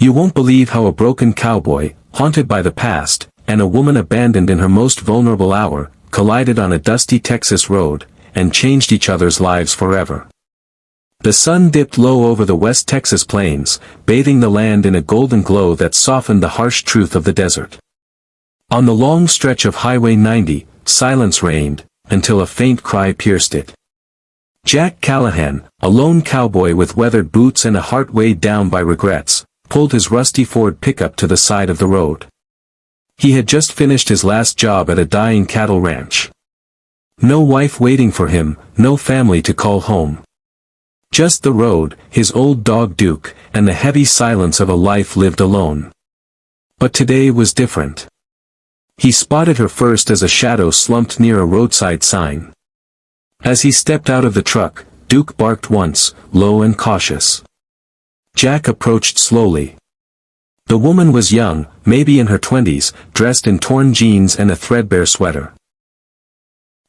You won't believe how a broken cowboy, haunted by the past, and a woman abandoned in her most vulnerable hour, collided on a dusty Texas road, and changed each other's lives forever. The sun dipped low over the West Texas plains, bathing the land in a golden glow that softened the harsh truth of the desert. On the long stretch of Highway 90, silence reigned, until a faint cry pierced it. Jack Callahan, a lone cowboy with weathered boots and a heart weighed down by regrets, pulled his rusty Ford pickup to the side of the road. He had just finished his last job at a dying cattle ranch. No wife waiting for him, no family to call home. Just the road, his old dog Duke, and the heavy silence of a life lived alone. But today was different. He spotted her first as a shadow slumped near a roadside sign. As he stepped out of the truck, Duke barked once, low and cautious. Jack approached slowly. The woman was young, maybe in her 20s, dressed in torn jeans and a threadbare sweater.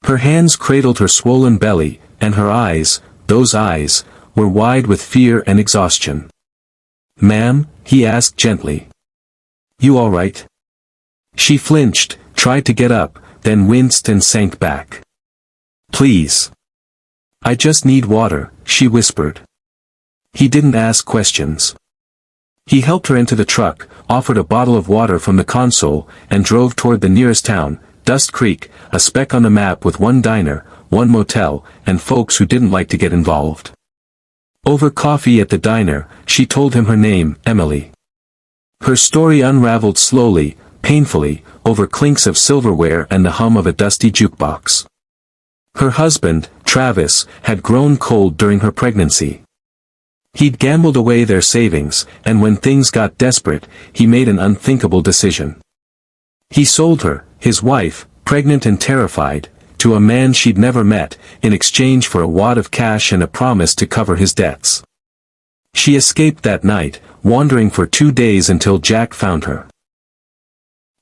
Her hands cradled her swollen belly, and her eyes, those eyes, were wide with fear and exhaustion. "Ma'am?" he asked gently. "You all right?" She flinched, tried to get up, then winced and sank back. "Please. I just need water," she whispered. He didn't ask questions. He helped her into the truck, offered a bottle of water from the console, and drove toward the nearest town, Dust Creek, a speck on the map with one diner, one motel, and folks who didn't like to get involved. Over coffee at the diner, she told him her name, Emily. Her story unraveled slowly, painfully, over clinks of silverware and the hum of a dusty jukebox. Her husband, Travis, had grown cold during her pregnancy. He'd gambled away their savings, and when things got desperate, he made an unthinkable decision. He sold her, his wife, pregnant and terrified, to a man she'd never met, in exchange for a wad of cash and a promise to cover his debts. She escaped that night, wandering for 2 days until Jack found her.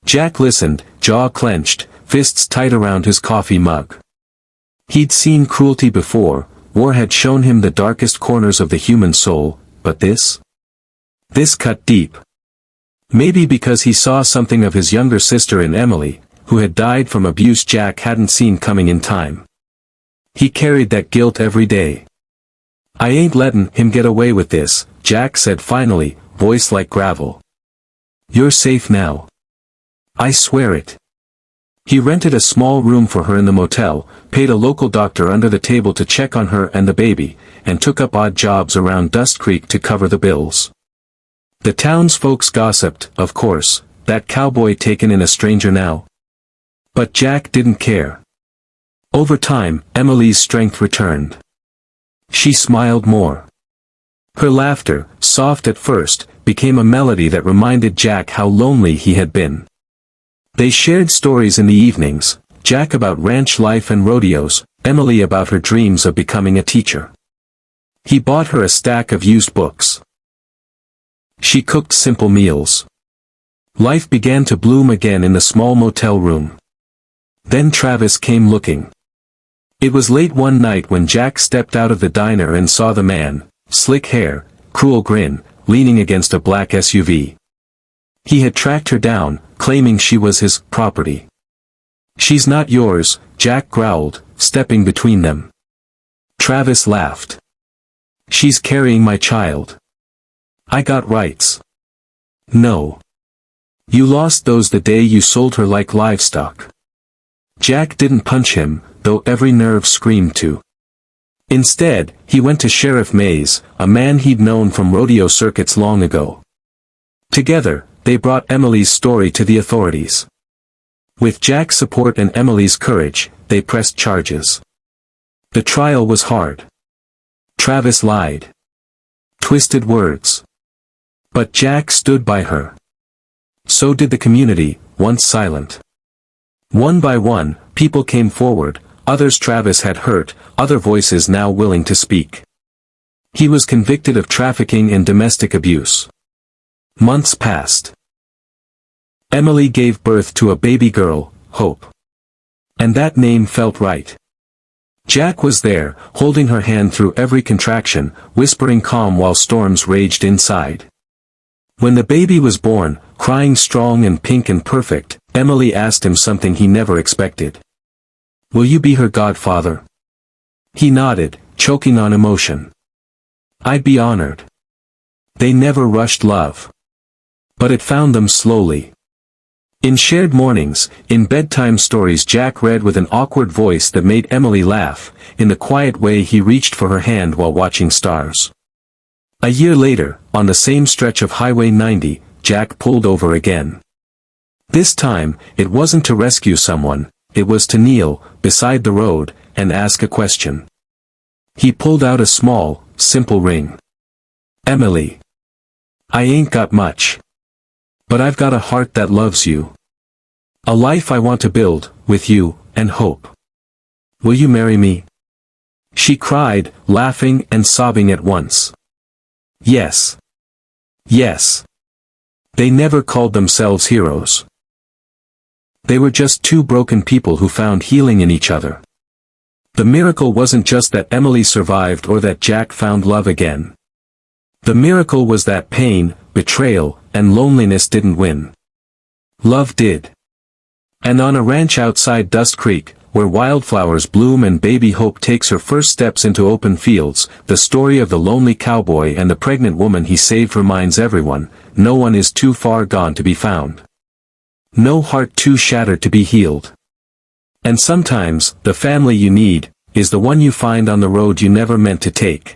Jack listened, jaw clenched, fists tight around his coffee mug. He'd seen cruelty before, war had shown him the darkest corners of the human soul, but this? This cut deep. Maybe because he saw something of his younger sister in Emily, who had died from abuse Jack hadn't seen coming in time. He carried that guilt every day. "I ain't lettin' him get away with this," Jack said finally, voice like gravel. "You're safe now. I swear it." He rented a small room for her in the motel, paid a local doctor under the table to check on her and the baby, and took up odd jobs around Dust Creek to cover the bills. The townsfolks gossiped, of course, that cowboy taken in a stranger now. But Jack didn't care. Over time, Emily's strength returned. She smiled more. Her laughter, soft at first, became a melody that reminded Jack how lonely he had been. They shared stories in the evenings, Jack about ranch life and rodeos, Emily about her dreams of becoming a teacher. He bought her a stack of used books. She cooked simple meals. Life began to bloom again in the small motel room. Then Travis came looking. It was late one night when Jack stepped out of the diner and saw the man, slick hair, cruel grin, leaning against a black SUV. He had tracked her down, claiming she was his property. "She's not yours," Jack growled, stepping between them. Travis laughed. "She's carrying my child. I got rights." "No. You lost those the day you sold her like livestock." Jack didn't punch him, though every nerve screamed to. Instead, he went to Sheriff Mays, a man he'd known from rodeo circuits long ago. Together, they brought Emily's story to the authorities. With Jack's support and Emily's courage, they pressed charges. The trial was hard. Travis lied. Twisted words. But Jack stood by her. So did the community, once silent. One by one, people came forward, others Travis had hurt, other voices now willing to speak. He was convicted of trafficking and domestic abuse. Months passed. Emily gave birth to a baby girl, Hope. And that name felt right. Jack was there, holding her hand through every contraction, whispering calm while storms raged inside. When the baby was born, crying strong and pink and perfect, Emily asked him something he never expected. "Will you be her godfather?" He nodded, choking on emotion. "I'd be honored." They never rushed love. But it found them slowly. In shared mornings, in bedtime stories Jack read with an awkward voice that made Emily laugh, in the quiet way he reached for her hand while watching stars. A year later, on the same stretch of Highway 90, Jack pulled over again. This time, it wasn't to rescue someone, it was to kneel, beside the road, and ask a question. He pulled out a small, simple ring. "Emily. I ain't got much. But I've got a heart that loves you. A life I want to build, with you, and hope. Will you marry me?" She cried, laughing and sobbing at once. Yes. Yes. They never called themselves heroes. They were just two broken people who found healing in each other. The miracle wasn't just that Emily survived or that Jack found love again. The miracle was that pain, betrayal, and loneliness didn't win. Love did. And on a ranch outside Dust Creek, where wildflowers bloom and baby Hope takes her first steps into open fields, the story of the lonely cowboy and the pregnant woman he saved reminds everyone, no one is too far gone to be found. No heart too shattered to be healed. And sometimes, the family you need, is the one you find on the road you never meant to take.